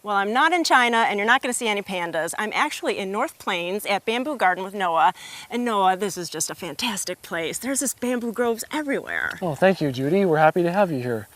Well, I'm not in China, and you're not going to see any pandas. I'm actually in North Plains at Bamboo Garden with Noah. And Noah, this is just a fantastic place. There's just bamboo groves everywhere. Oh, thank you, Judy. We're happy to have you here.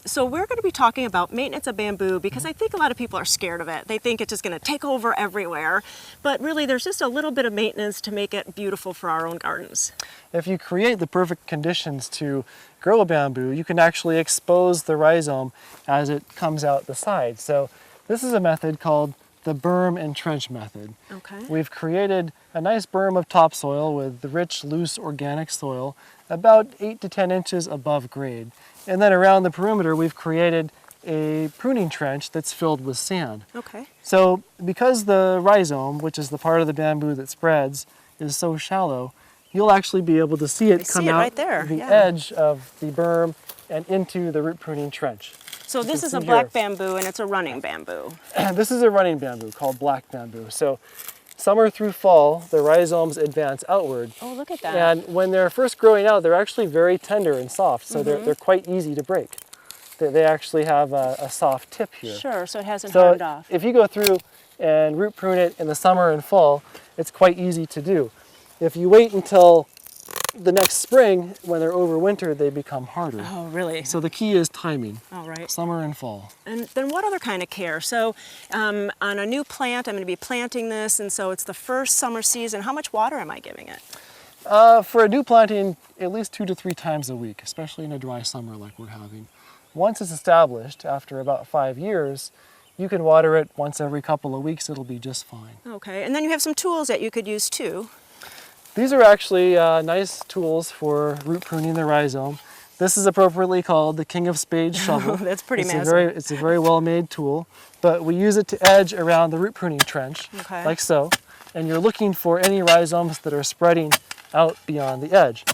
So we're going to be talking about maintenance of bamboo because I think a lot of people are scared of it. They think it's just going to take over everywhere. But really, there's just a little bit of maintenance to make it beautiful for our own gardens. If you create the perfect conditions to grow a bamboo, you can actually expose the rhizome as it comes out the side. So this is a method called the berm and trench method. Okay. We've created a nice berm of topsoil with the rich, loose, organic soil about 8 to 10 inches above grade. And then around the perimeter, we've created a pruning trench that's filled with sand. Okay. So because the rhizome, which is the part of the bamboo that spreads, is so shallow, you'll actually be able to see it come out right there. the edge of the berm and into the root pruning trench. So this is a black bamboo, and it's a running bamboo. This is a running bamboo called black bamboo. So summer through fall, the rhizomes advance outward. Oh, look at that. And when they're first growing out, they're actually very tender and soft, so they're quite easy to break. They actually have a soft tip here. Sure, so it hasn't hardened off. If you go through and root prune it in the summer and fall, it's quite easy to do. If you wait until the next spring, when they're overwintered, they become harder. Oh, really? So the key is timing. All right. Summer and fall. And then what other kind of care? So on a new plant, I'm going to be planting this, and so it's the first summer season. How much water am I giving it? For a new planting, at least 2 to 3 times a week, especially in a dry summer like we're having. Once it's established, after about 5 years, you can water it once every couple of weeks. It'll be just fine. Okay, and then you have some tools that you could use too. These are actually nice tools for root pruning the rhizome. This is appropriately called the King of Spades shovel. That's pretty massive. It's a very well-made tool, but we use it to edge around the root pruning trench, like so. And you're looking for any rhizomes that are spreading out beyond the edge.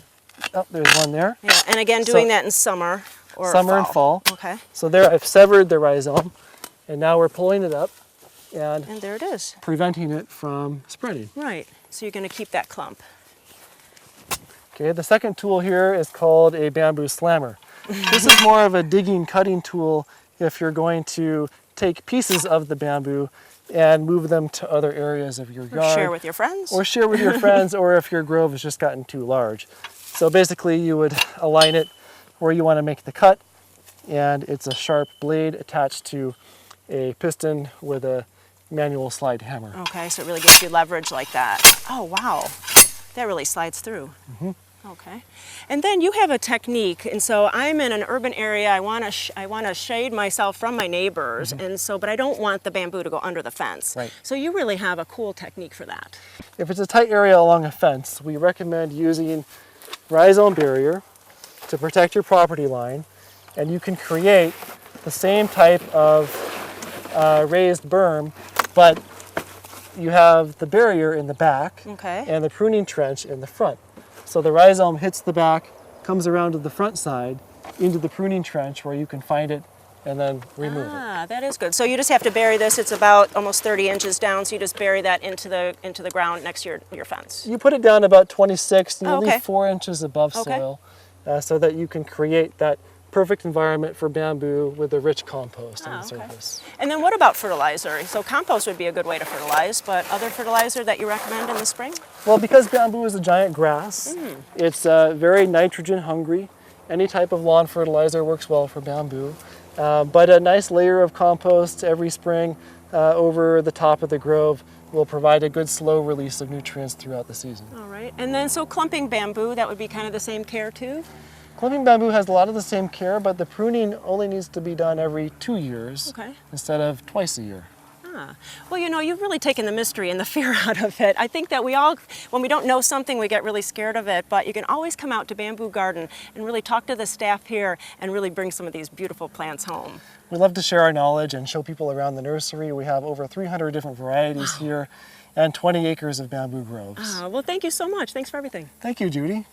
Oh, there's one there. Yeah, and again, doing that in summer or summer and fall. Okay. So there, I've severed the rhizome, and now we're pulling it up and there it is, preventing it from spreading. Right. So you're going to keep that clump. Okay, the second tool here is called a bamboo slammer. This is more of a digging, cutting tool if you're going to take pieces of the bamboo and move them to other areas of your yard. Or share with your friends. Or share with your friends, or if your grove has just gotten too large. So basically you would align it where you want to make the cut, and it's a sharp blade attached to a piston with a manual slide hammer. Okay, so it really gives you leverage like that. Oh, wow. That really slides through. Okay. And then you have a technique, and so I'm in an urban area. I want to shade myself from my neighbors, and so, but I don't want the bamboo to go under the fence. Right. So you really have a cool technique for that. If it's a tight area along a fence, we recommend using Rhizome Barrier to protect your property line, and you can create the same type of raised berm, but you have the barrier in the back and the pruning trench in the front. So the rhizome hits the back, comes around to the front side, into the pruning trench where you can find it and then remove it. Ah, that is good. So you just have to bury this. It's about almost 30 inches down, so you just bury that into the ground next to your fence. You put it down about 26, and you leave 4 inches above soil so that you can create that perfect environment for bamboo with a rich compost on the surface. And then what about fertilizer? So compost would be a good way to fertilize, but other fertilizer that you recommend in the spring? Well, because bamboo is a giant grass, it's very nitrogen hungry. Any type of lawn fertilizer works well for bamboo, but a nice layer of compost every spring over the top of the grove will provide a good slow release of nutrients throughout the season. All right, and then so clumping bamboo, that would be kind of the same care too? Clumping bamboo has a lot of the same care, but the pruning only needs to be done every 2 years instead of twice a year. Ah. Well, you know, you've really taken the mystery and the fear out of it. I think that we all, when we don't know something, we get really scared of it, but you can always come out to Bamboo Garden and really talk to the staff here and really bring some of these beautiful plants home. We love to share our knowledge and show people around the nursery. We have over 300 different varieties here and 20 acres of bamboo groves. Well, thank you so much. Thanks for everything. Thank you, Judy.